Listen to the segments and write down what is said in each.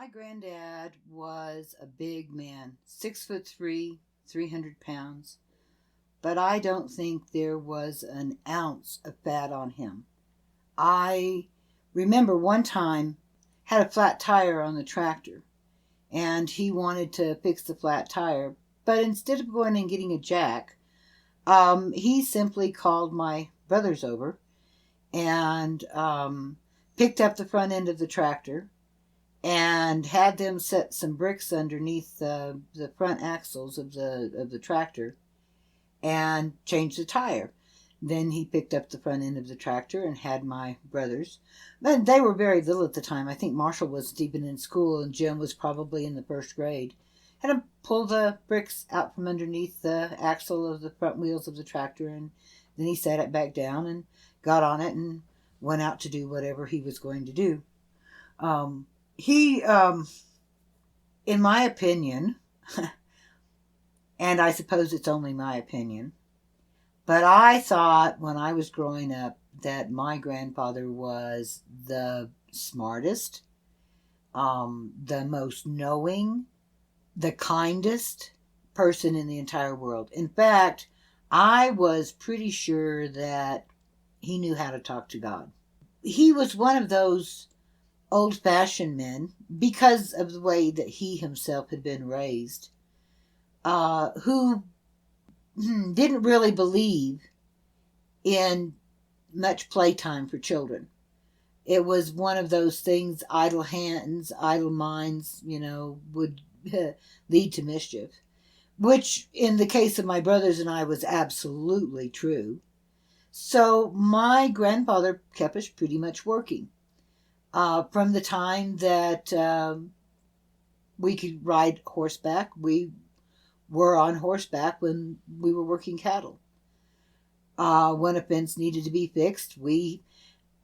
My granddad was a big man, 6'3", 300 pounds, but I don't think there was an ounce of fat on him. I remember one time had a flat tire on the tractor, and he wanted to fix the flat tire, but instead of going and getting a jack, he simply called my brothers over and picked up the front end of the tractor and had them set some bricks underneath the front axles of the tractor and change the tire. Then he picked up the front end of the tractor and had my brothers. But they were very little at the time. I think Marshall wasn't even in school and Jim was probably in the first grade. Had him pull the bricks out from underneath the axle of the front wheels of the tractor, and then he sat it back down and got on it and went out to do whatever he was going to do. He, in my opinion, and I suppose it's only my opinion, but I thought when I was growing up that my grandfather was the smartest, the most knowing, the kindest person in the entire world. In fact, I was pretty sure that he knew how to talk to God. He was one of those old-fashioned men, because of the way that he himself had been raised, who didn't really believe in much playtime for children. It was one of those things, idle hands, idle minds, would lead to mischief, which in the case of my brothers and I was absolutely true. So my grandfather kept us pretty much working. From the time that we could ride horseback, we were on horseback when we were working cattle. When a fence needed to be fixed,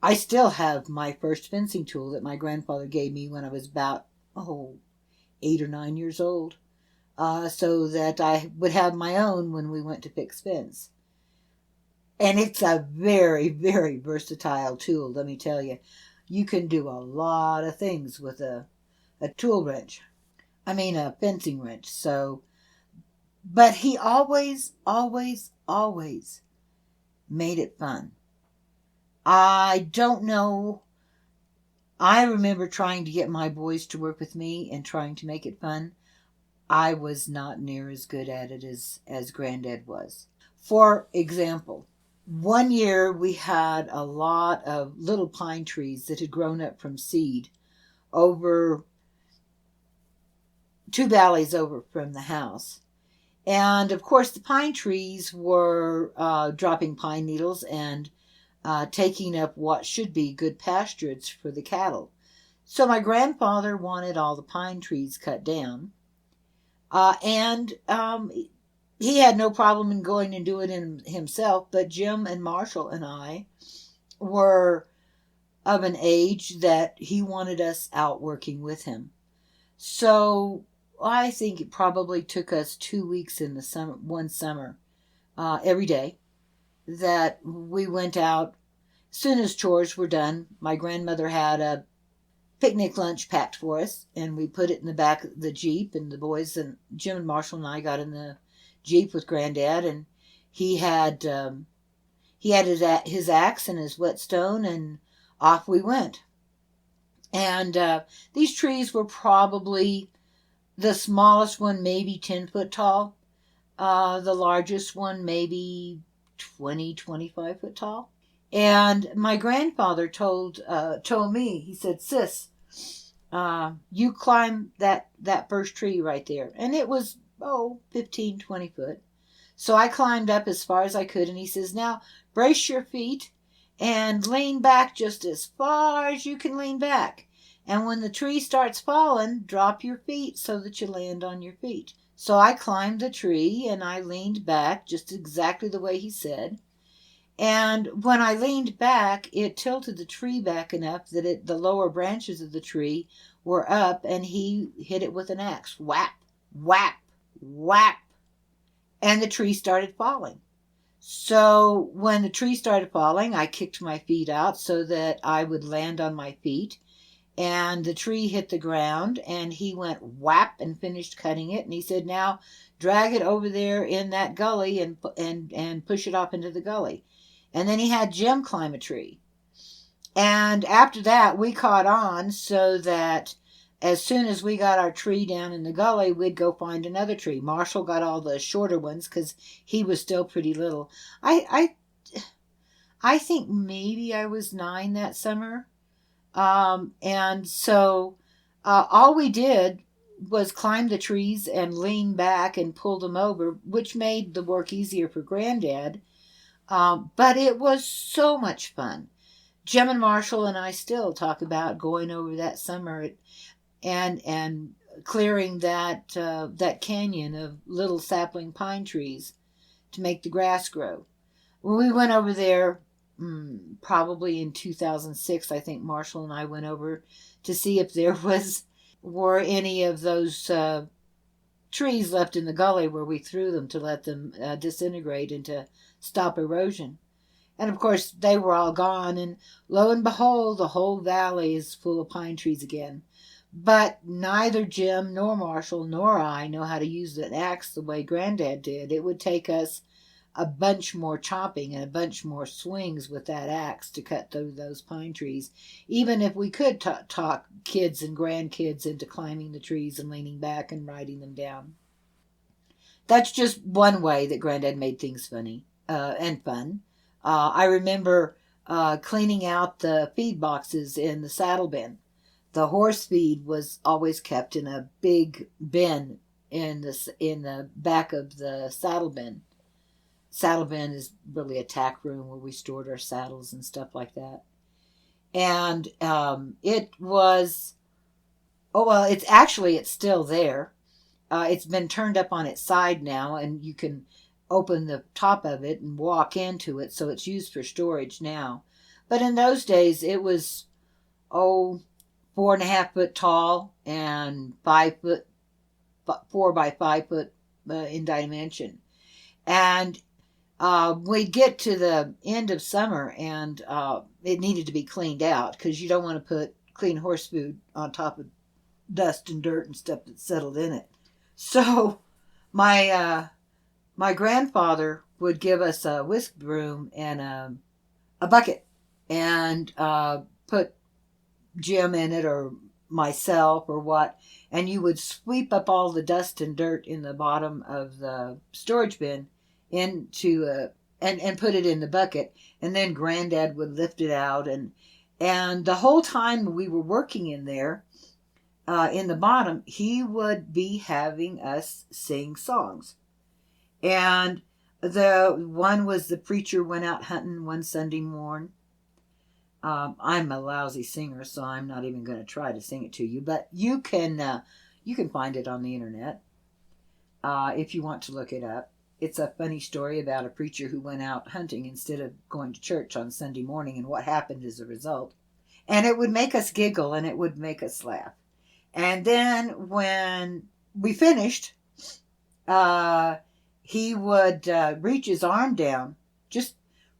I still have my first fencing tool that my grandfather gave me when I was about 8 or 9 years old, so that I would have my own when we went to fix fence. And it's a very, very versatile tool, let me tell you. You can do a lot of things with a tool wrench. A fencing wrench. But he always, always, always made it fun. I don't know. I remember trying to get my boys to work with me and trying to make it fun. I was not near as good at it as Granddad was. For example, one year we had a lot of little pine trees that had grown up from seed over 2 valleys over from the house. And of course the pine trees were dropping pine needles and taking up what should be good pasturage for the cattle. So my grandfather wanted all the pine trees cut down. And he had no problem in going and doing it himself, but Jim and Marshall and I were of an age that he wanted us out working with him. So I think it probably took us 2 weeks in the summer, one summer, every day, that we went out. As soon as chores were done, my grandmother had a picnic lunch packed for us, and we put it in the back of the Jeep, and the boys and Jim and Marshall and I got in the Jeep with Granddad, and he had his axe and his whetstone, and off we went. And these trees were probably the smallest one maybe 10 foot tall, the largest one maybe 20-25 foot tall. And my grandfather told me, he said, "Sis, you climb that first tree right there." And it was 15-20 foot. So I climbed up as far as I could, and he says, "Now brace your feet and lean back just as far as you can lean back. And when the tree starts falling, drop your feet so that you land on your feet." So I climbed the tree and I leaned back just exactly the way he said. And when I leaned back, it tilted the tree back enough that the lower branches of the tree were up, and he hit it with an axe. Whap, whap, whap. And the tree started falling. So when the tree started falling, I kicked my feet out so that I would land on my feet. and the tree hit the ground, and he went whap and finished cutting it. And he said, now drag it over there in that gully and push it off into the gully. And then he had Jim climb a tree. And after that, we caught on, so that as soon as we got our tree down in the gully, we'd go find another tree. Marshall got all the shorter ones because he was still pretty little. I think maybe I was 9 that summer. And so all we did was climb the trees and lean back and pull them over, which made the work easier for Granddad. But it was so much fun. Jim and Marshall and I still talk about going over that summer and clearing that canyon of little sapling pine trees to make the grass grow. When we went over there, probably in 2006, I think Marshall and I went over to see if there were any of those trees left in the gully where we threw them to let them disintegrate and to stop erosion. And of course, they were all gone, and lo and behold, the whole valley is full of pine trees again. But neither Jim nor Marshall nor I know how to use an axe the way Granddad did. It would take us a bunch more chopping and a bunch more swings with that axe to cut through those pine trees, even if we could talk kids and grandkids into climbing the trees and leaning back and riding them down. That's just one way that Granddad made things funny and fun. I remember cleaning out the feed boxes in the saddle bin. The horse feed was always kept in a big bin in the back of the saddle bin. Saddle bin is really a tack room where we stored our saddles and stuff like that. And it was, it's still there. It's been turned up on its side now, and you can open the top of it and walk into it, so it's used for storage now. But in those days, it was 4.5 foot tall and 4 by 5 foot in dimension. And we'd get to the end of summer, and it needed to be cleaned out because you don't want to put clean horse food on top of dust and dirt and stuff that's settled in it. So my grandfather would give us a whisk broom and a bucket and put Jim in it or myself or what, and you would sweep up all the dust and dirt in the bottom of the storage bin into and put it in the bucket, and then Granddad would lift it out, and the whole time we were working in there, in the bottom, he would be having us sing songs. And the one was the preacher went out hunting one Sunday morn. I'm a lousy singer, so I'm not even going to try to sing it to you, but you can find it on the internet if you want to look it up. It's a funny story about a preacher who went out hunting instead of going to church on Sunday morning and what happened as a result. And it would make us giggle and it would make us laugh. And then when we finished, he would reach his arm down, just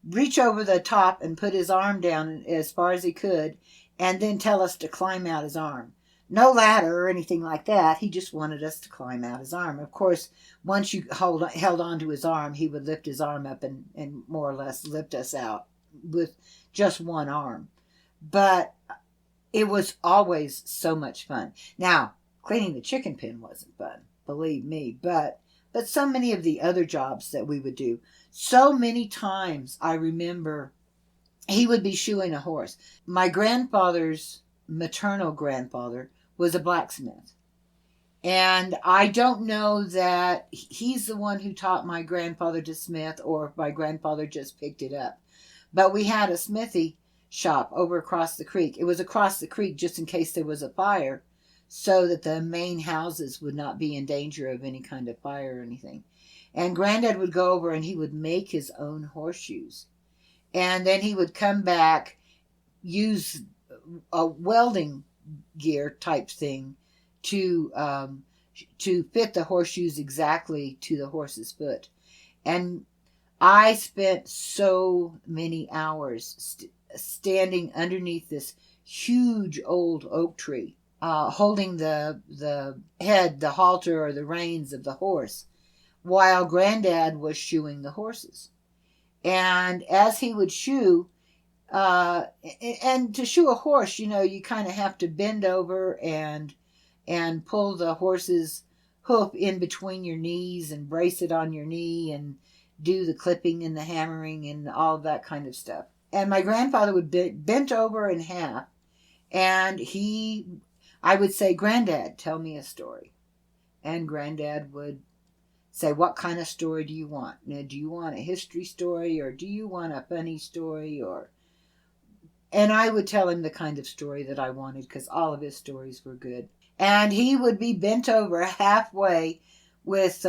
reach over the top and put his arm down as far as he could, and then tell us to climb out his arm. No ladder or anything like that. He just wanted us to climb out his arm. Of course, once you held onto his arm, he would lift his arm up and more or less lift us out with just one arm. But it was always so much fun. Now, cleaning the chicken pen wasn't fun, believe me, but so many of the other jobs that we would do. So many times I remember he would be shoeing a horse. My grandfather's maternal grandfather was a blacksmith. And I don't know that he's the one who taught my grandfather to smith or if my grandfather just picked it up. But we had a smithy shop over across the creek. It was across the creek just in case there was a fire, so that the main houses would not be in danger of any kind of fire or anything. And Granddad would go over and he would make his own horseshoes. And then he would come back, use a welding gear type thing to fit the horseshoes exactly to the horse's foot. And I spent so many hours standing underneath this huge old oak tree, holding the head, the halter, or the reins of the horse, while Granddad was shoeing the horses. And as he would shoe, and to shoe a horse, you kind of have to bend over and pull the horse's hoof in between your knees and brace it on your knee and do the clipping and the hammering and all that kind of stuff. And my grandfather would be bent over in half, and I would say, "Granddad, tell me a story." And Granddad would say, "What kind of story do you want? Now, do you want a history story, or do you want a funny story, or..." And I would tell him the kind of story that I wanted, because all of his stories were good. And he would be bent over halfway with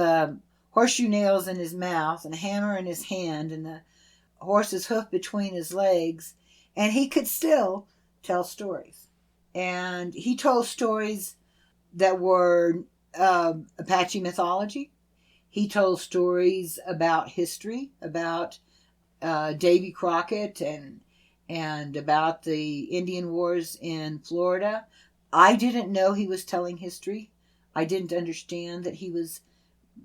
horseshoe nails in his mouth and a hammer in his hand and the horse's hoof between his legs, and he could still tell stories. And he told stories that were Apache mythology. He told stories about history, about Davy Crockett and about the Indian Wars in Florida. I didn't know he was telling history. I didn't understand that he was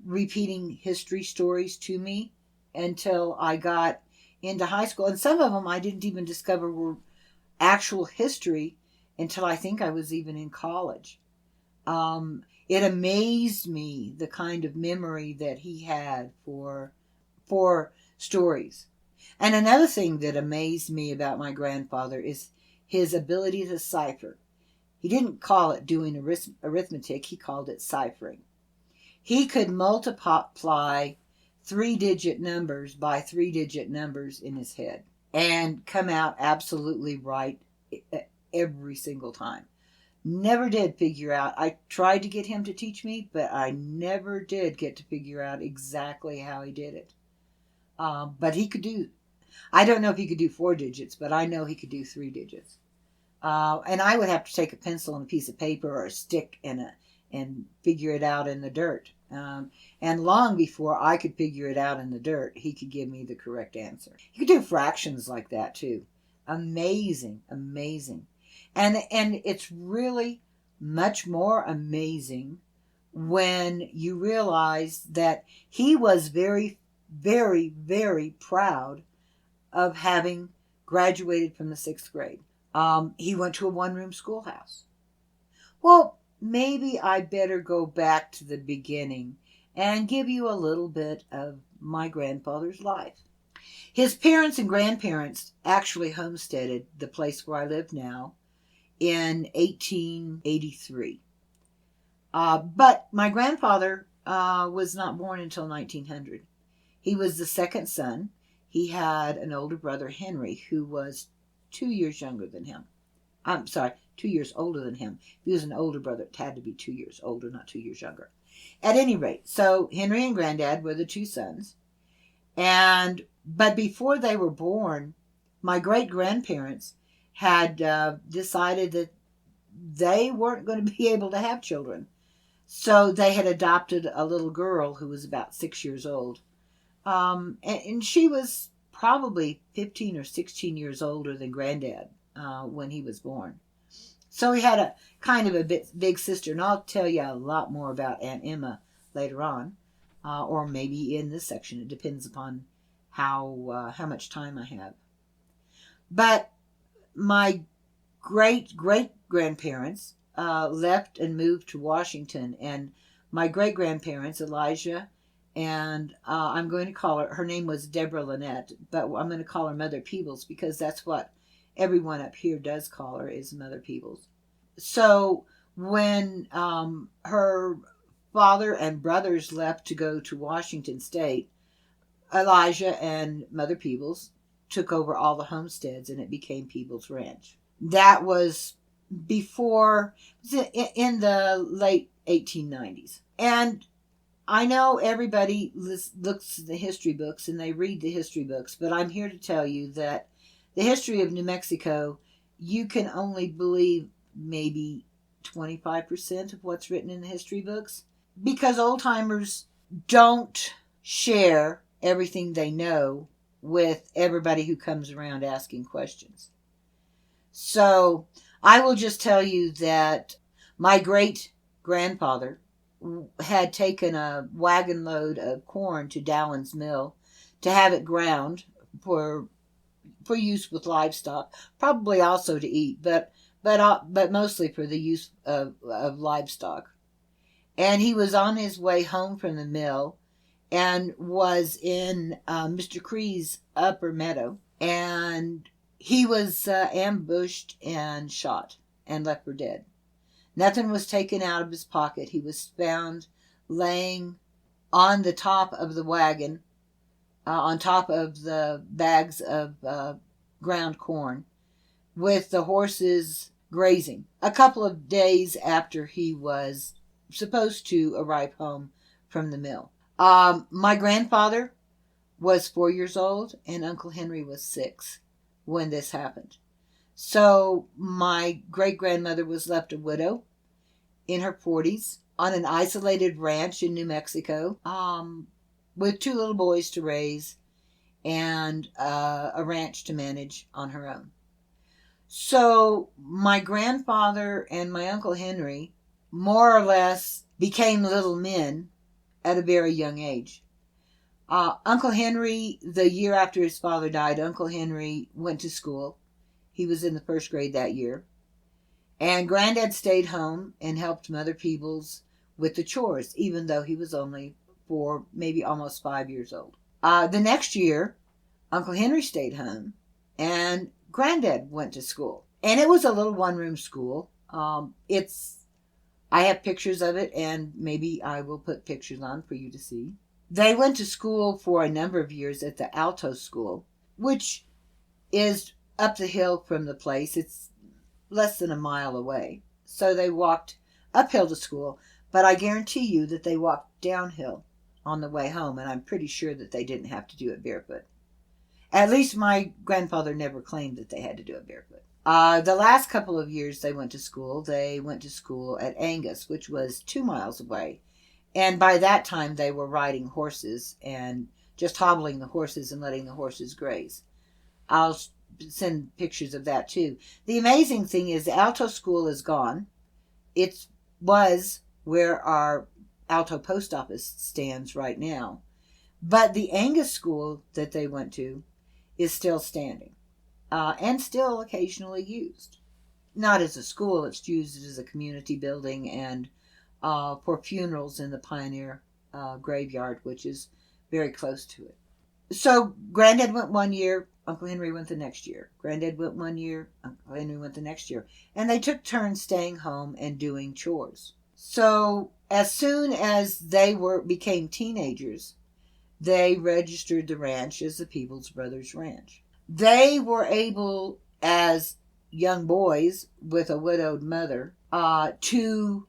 repeating history stories to me until I got into high school. And some of them I didn't even discover were actual history until I think I was even in college. It amazed me the kind of memory that he had for stories. And another thing that amazed me about my grandfather is his ability to cipher. He didn't call it doing arithmetic, he called it ciphering. He could multiply 3-digit numbers by 3-digit numbers in his head and come out absolutely right every single time. Never did figure out. I tried to get him to teach me, but I never did get to figure out exactly how he did it. But he could do, I don't know if he could do 4 digits, but I know he could do 3 digits. And I would have to take a pencil and a piece of paper or a stick and figure it out in the dirt. And long before I could figure it out in the dirt, he could give me the correct answer. He could do fractions like that too. Amazing, amazing. And it's really much more amazing when you realize that he was very, very, very proud of having graduated from the 6th grade. He went to a one-room schoolhouse. Well, maybe I better go back to the beginning and give you a little bit of my grandfather's life. His parents and grandparents actually homesteaded the place where I live now in 1883. But my grandfather was not born until 1900. He was the second son. He had an older brother, Henry, who was 2 years younger than him. I'm sorry, 2 years older than him. If he was an older brother, it had to be 2 years older, not 2 years younger. At any rate, so Henry and Granddad were the 2 sons. But before they were born, my great-grandparents had decided that they weren't going to be able to have children. So they had adopted a little girl who was about 6 years old. And she was probably 15 or 16 years older than Granddad when he was born. So he had a kind of a big sister, and I'll tell you a lot more about Aunt Emma later on, or maybe in this section. It depends upon how much time I have. But my great-great-grandparents left and moved to Washington, and my great-grandparents, Elijah, and I'm going to call her name was Deborah Lynette, but I'm going to call her Mother Peebles because that's what everyone up here does call her, is Mother Peebles. So when her father and brothers left to go to Washington State, Elijah and Mother Peebles took over all the homesteads, and it became Peebles Ranch. That was before, in the late 1890s. And I know everybody looks at the history books and they read the history books, but I'm here to tell you that the history of New Mexico, you can only believe maybe 25% of what's written in the history books, because old-timers don't share everything they know with everybody who comes around asking questions. So I will just tell you that my great grandfather had taken a wagon load of corn to Dowlin's mill to have it ground for use with livestock, probably also to eat, but mostly for the use of livestock. And he was on his way home from the mill and was in Mr. Cree's upper meadow, and he was ambushed and shot and left for dead. Nothing was taken out of his pocket. He was found laying on the top of the wagon, on top of the bags of ground corn, with the horses grazing, a couple of days after he was supposed to arrive home from the mill. My grandfather was 4 years old, and Uncle Henry was 6 when this happened. So my great-grandmother was left a widow in her 40s on an isolated ranch in New Mexico, with 2 little boys to raise and a ranch to manage on her own. So my grandfather and my Uncle Henry more or less became little men at a very young age. Uncle Henry, the year after his father died, Uncle Henry went to school. He was in the 1st grade that year. And Granddad stayed home and helped Mother Peebles with the chores, even though he was only 4, maybe almost 5 years old. The next year, Uncle Henry stayed home and Granddad went to school. And it was a little one-room school. I have pictures of it, and maybe I will put pictures on for you to see. They went to school for a number of years at the Alto School, which is up the hill from the place. It's less than a mile away. So they walked uphill to school, but I guarantee you that they walked downhill on the way home, and I'm pretty sure that they didn't have to do it barefoot. At least my grandfather never claimed that they had to do it barefoot. The last couple of years they went to school at Angus, which was 2 miles away. And by that time they were riding horses and just hobbling the horses and letting the horses graze. I'll send pictures of that too. The amazing thing is the Alto School is gone. It was where our Alto Post Office stands right now. But the Angus School that they went to is still standing and still occasionally used. Not as a school, it's used as a community building and for funerals in the Pioneer graveyard, which is very close to it. So Granddad went 1 year, Uncle Henry went the next year. Granddad went 1 year, Uncle Henry went the next year. And they took turns staying home and doing chores. So as soon as they became teenagers, they registered the ranch as the Peebles Brothers Ranch. They were able, as young boys with a widowed mother, to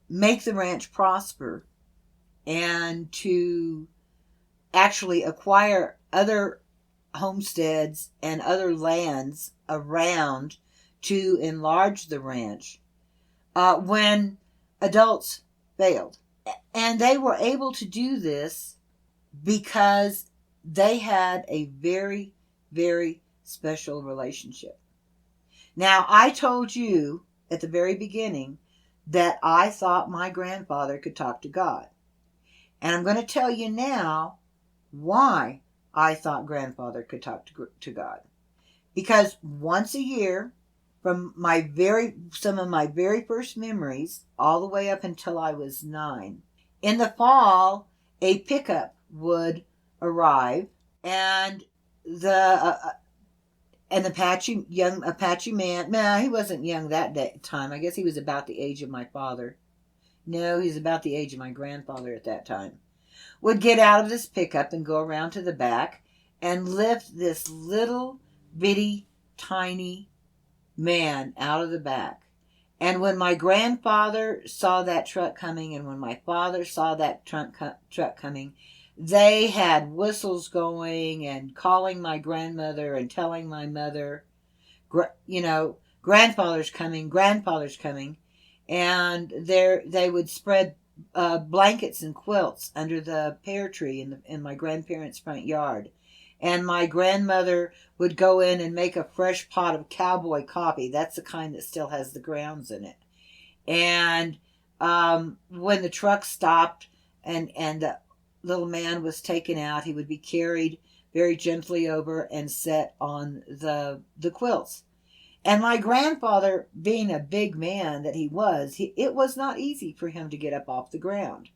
make the ranch prosper and to actually acquire other homesteads and other lands around to enlarge the ranch when adults failed. And they were able to do this because they had a very, very special relationship. Now, I told you at the very beginning that I thought my grandfather could talk to God. And I'm going to tell you now why I thought grandfather could talk to God. Because once a year, from some of my very first memories, all the way up until I was 9, in the fall, a pickup would arrive, and an young Apache man. No, he wasn't young that time. I guess he was about the age of my father. No, he was about the age of my grandfather at that time. Would get out of this pickup and go around to the back and lift this little bitty tiny man out of the back. And when my grandfather saw that truck coming and when my father saw that truck coming, they had whistles going and calling my grandmother and telling my mother, grandfather's coming. And they would spread blankets and quilts under the pear tree in my grandparents' front yard. And my grandmother would go in and make a fresh pot of cowboy coffee. That's the kind that still has the grounds in it. And when the truck stopped and the little man was taken out, he would be carried very gently over and set on the quilts. And my grandfather, being a big man that he was, it was not easy for him to get up off the ground.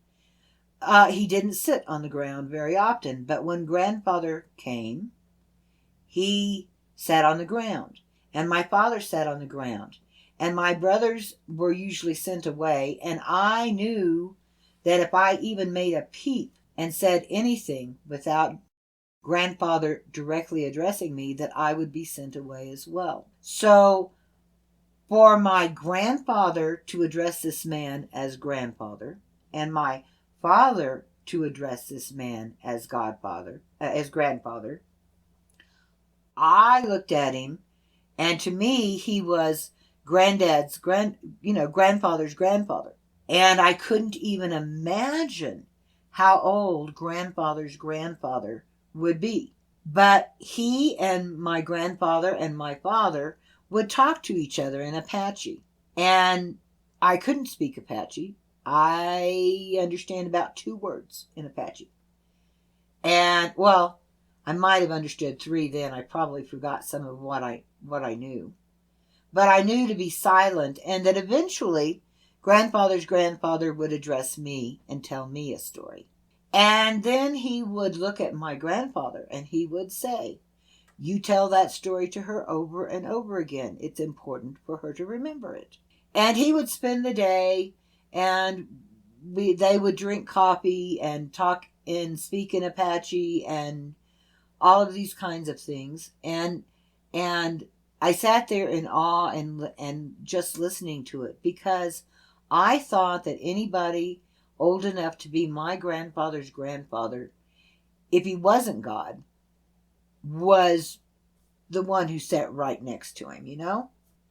He didn't sit on the ground very often, but when grandfather came, he sat on the ground, and my father sat on the ground, and my brothers were usually sent away, and I knew that if I even made a peep and said anything without grandfather directly addressing me, that I would be sent away as well. So for my grandfather to address this man as grandfather, and my father to address this man as grandfather, I looked at him, and to me he was grandfather's grandfather. And I couldn't even imagine how old grandfather's grandfather would be. But he and my grandfather and my father would talk to each other in Apache. And I couldn't speak Apache. I understand about 2 words in Apache. And, well, I might have understood 3 then. I probably forgot some of what I knew. But I knew to be silent, and that eventually grandfather's grandfather would address me and tell me a story. And then he would look at my grandfather and he would say, "You tell that story to her over and over again. It's important for her to remember it." And he would spend the day, and they would drink coffee and talk and speak in Apache and all of these kinds of things. And I sat there in awe and just listening to it, because I thought that anybody old enough to be my grandfather's grandfather, if he wasn't God, was the one who sat right next to him,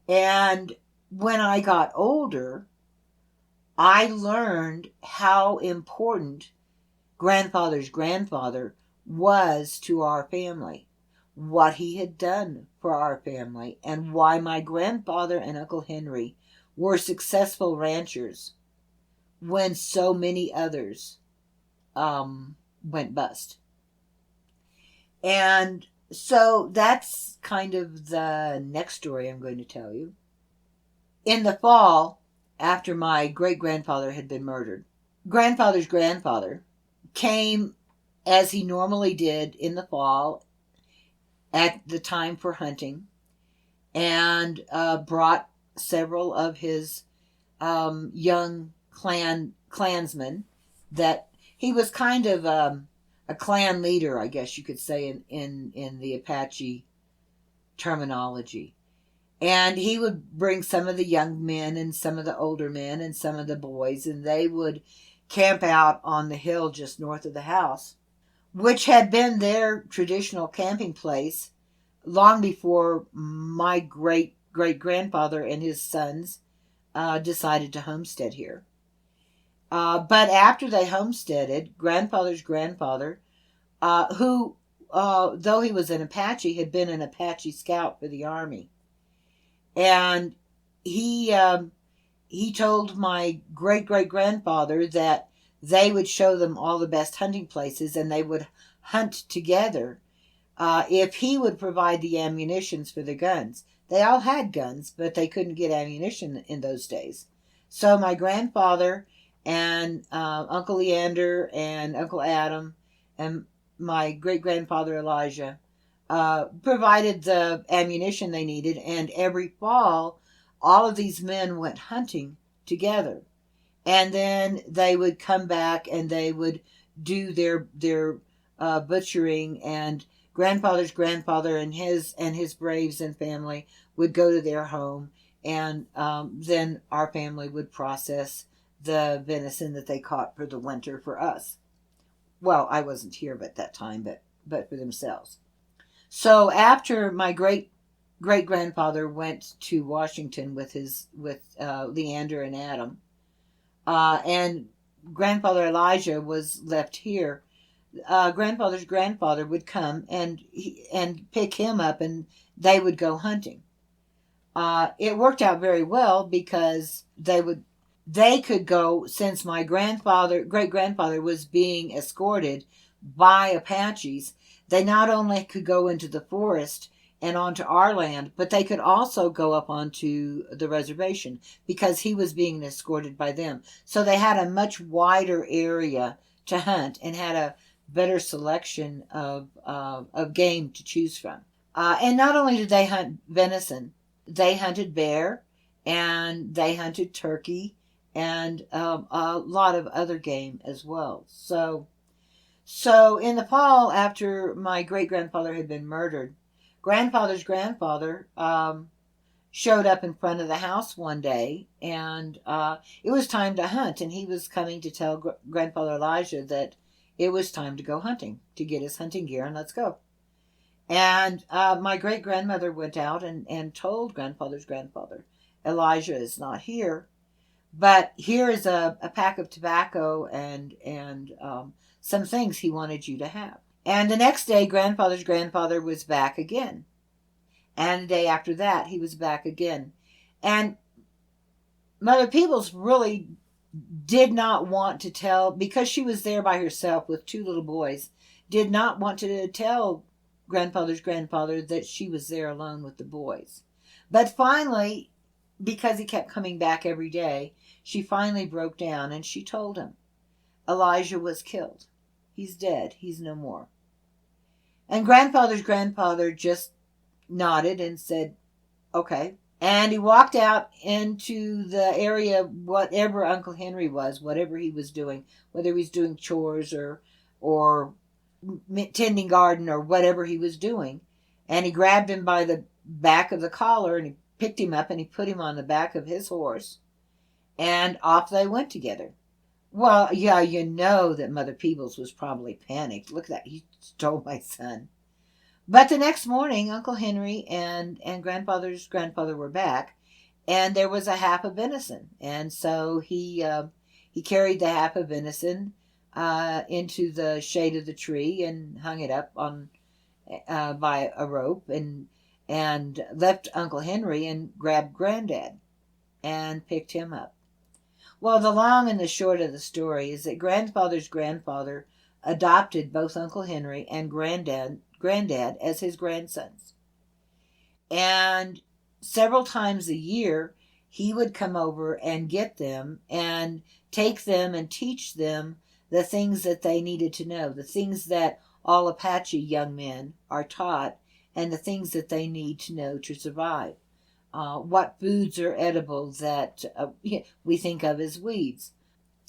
And when I got older, I learned how important grandfather's grandfather was to our family, what he had done for our family, and why my grandfather and Uncle Henry were successful ranchers when so many others went bust. And so that's kind of the next story I'm going to tell you. In the fall, after my great-grandfather had been murdered, grandfather's grandfather came, as he normally did in the fall at the time for hunting, and brought several of his young clansmen. That he was kind of a clan leader, I guess you could say, in the Apache terminology. And he would bring some of the young men and some of the older men and some of the boys, and they would camp out on the hill just north of the house, which had been their traditional camping place long before my great-grandfather and his sons decided to homestead here. But after they homesteaded, grandfather's grandfather, who, though he was an Apache, had been an Apache scout for the Army. And he told my great-great-grandfather that they would show them all the best hunting places, and they would hunt together if he would provide the ammunitions for the guns. They all had guns, but they couldn't get ammunition in those days. So my grandfather and Uncle Leander and Uncle Adam and my great-grandfather Elijah provided the ammunition they needed, and every fall all of these men went hunting together. And then they would come back and they would do their butchering, and grandfather's grandfather and his braves and family would go to their home, and then our family would process the venison that they caught for the winter for us. Well, I wasn't here at that time, but for themselves. So after my great-grandfather went to Washington with Leander and Adam, and grandfather Elijah was left here, grandfather's grandfather would come and pick him up, and they would go hunting. It worked out very well because they could go, since my great grandfather was being escorted by Apaches. They not only could go into the forest and onto our land, but they could also go up onto the reservation because he was being escorted by them. So they had a much wider area to hunt and had a better selection of game to choose from. And not only did they hunt venison, they hunted bear and they hunted turkey and a lot of other game as well. So in the fall, after my great grandfather had been murdered, grandfather's grandfather showed up in front of the house one day, and it was time to hunt, and he was coming to tell grandfather Elijah that it was time to go hunting, to get his hunting gear, and let's go. And my great grandmother went out and told grandfather's grandfather, Elijah is not here, but here is a pack of tobacco and some things he wanted you to have. And the next day, grandfather's grandfather was back again. And the day after that, he was back again. And Mother Peebles really did not want to tell, because she was there by herself with two little boys, did not want to tell grandfather's grandfather that she was there alone with the boys. But finally, because he kept coming back every day, she finally broke down and she told him, Elijah was killed. He's dead. He's no more. And grandfather's grandfather just nodded and said, okay. And he walked out into the area, whatever Uncle Henry was, whatever he was doing, whether he was doing chores or tending garden or whatever he was doing. And he grabbed him by the back of the collar and he picked him up and he put him on the back of his horse. And off they went together. Well, yeah, you know that Mother Peebles was probably panicked. Look at that, he stole my son. But the next morning, Uncle Henry and grandfather's grandfather were back, and there was a half of venison. And so he carried the half of venison into the shade of the tree and hung it up on by a rope and left Uncle Henry and grabbed Granddad and picked him up. Well, the long and the short of the story is that grandfather's grandfather adopted both Uncle Henry and Granddad as his grandsons. And several times a year, he would come over and get them and take them and teach them the things that they needed to know, the things that all Apache young men are taught, and the things that they need to know to survive. What foods are edible that we think of as weeds,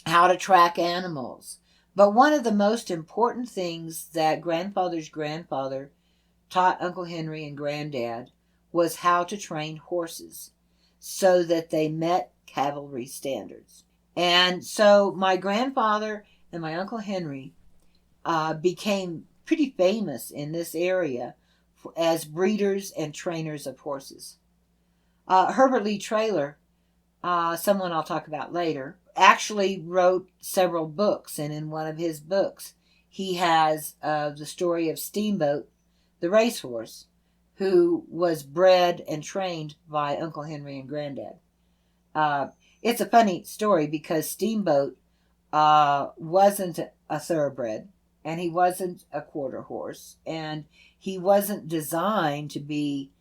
how to track animals. But one of the most important things that grandfather's grandfather taught Uncle Henry and Granddad was how to train horses so that they met cavalry standards. And so my grandfather and my Uncle Henry became pretty famous in this area as breeders and trainers of horses. Herbert Lee Traylor, someone I'll talk about later, actually wrote several books, and in one of his books he has the story of Steamboat, the racehorse, who was bred and trained by Uncle Henry and Granddad. It's a funny story because Steamboat wasn't a thoroughbred, and he wasn't a quarter horse, and he wasn't designed to be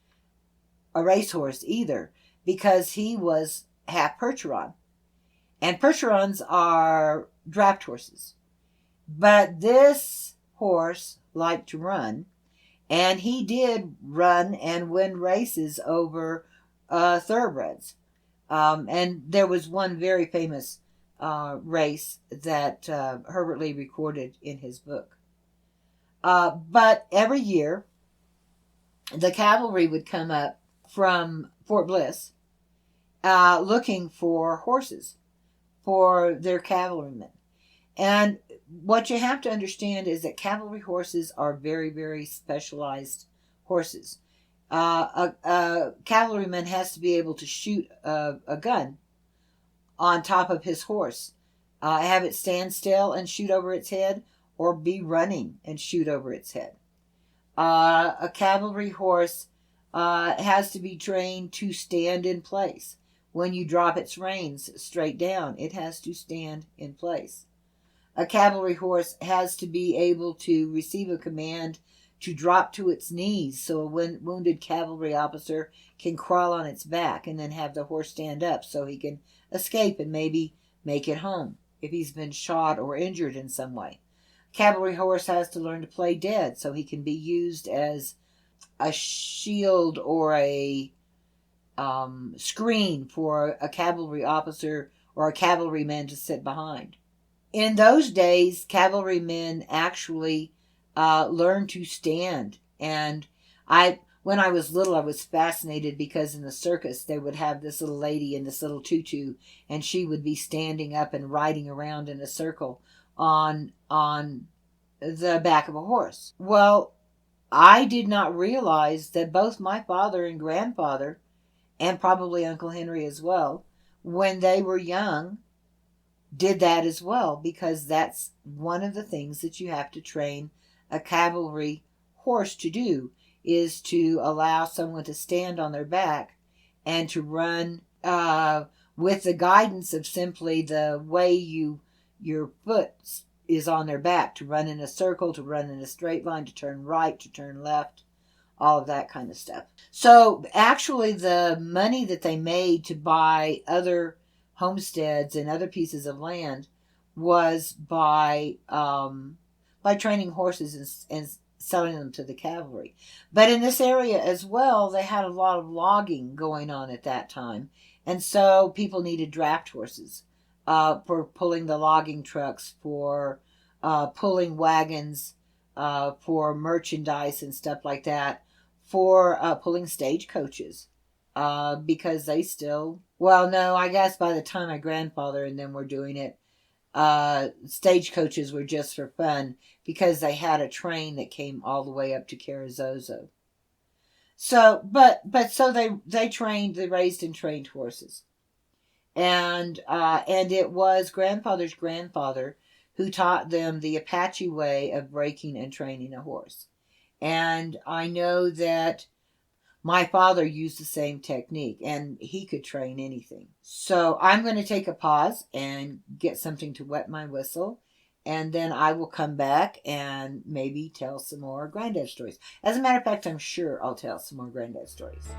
a racehorse either, because he was half Percheron. And Percherons are draft horses. But this horse liked to run, and he did run and win races over thoroughbreds. And there was one very famous race that Herbert Lee recorded in his book. But every year, the cavalry would come up from Fort Bliss looking for horses for their cavalrymen. And what you have to understand is that cavalry horses are very, very specialized horses. A cavalryman has to be able to shoot a gun on top of his horse, have it stand still and shoot over its head, or be running and shoot over its head. A cavalry horse has to be trained to stand in place. When you drop its reins straight down, it has to stand in place. A cavalry horse has to be able to receive a command to drop to its knees so a wounded cavalry officer can crawl on its back and then have the horse stand up so he can escape and maybe make it home if he's been shot or injured in some way. Cavalry horse has to learn to play dead so he can be used as a shield or a screen for a cavalry officer or a cavalryman to sit behind. In those days, cavalrymen actually learned to stand. And when I was little, I was fascinated because in the circus, they would have this little lady in this little tutu, and she would be standing up and riding around in a circle on the back of a horse. Well, I did not realize that both my father and grandfather, and probably Uncle Henry as well, when they were young, did that as well, because that's one of the things that you have to train a cavalry horse to do, is to allow someone to stand on their back and to run with the guidance of simply the way your foot is on their back, to run in a circle, to run in a straight line, to turn right, to turn left, all of that kind of stuff. So actually the money that they made to buy other homesteads and other pieces of land was by training horses and selling them to the cavalry. But in this area as well, they had a lot of logging going on at that time. And so people needed draft horses for pulling the logging trucks, for pulling wagons, for merchandise and stuff like that, for pulling stagecoaches. Because they still, well, no, I guess by the time my grandfather and them were doing it, stagecoaches were just for fun because they had a train that came all the way up to Carrizozo. So, but so they raised and trained horses. And it was grandfather's grandfather who taught them the Apache way of breaking and training a horse. And I know that my father used the same technique, and he could train anything. So I'm going to take a pause and get something to wet my whistle, and then I will come back and maybe tell some more granddad stories. As a matter of fact, I'm sure I'll tell some more granddad stories.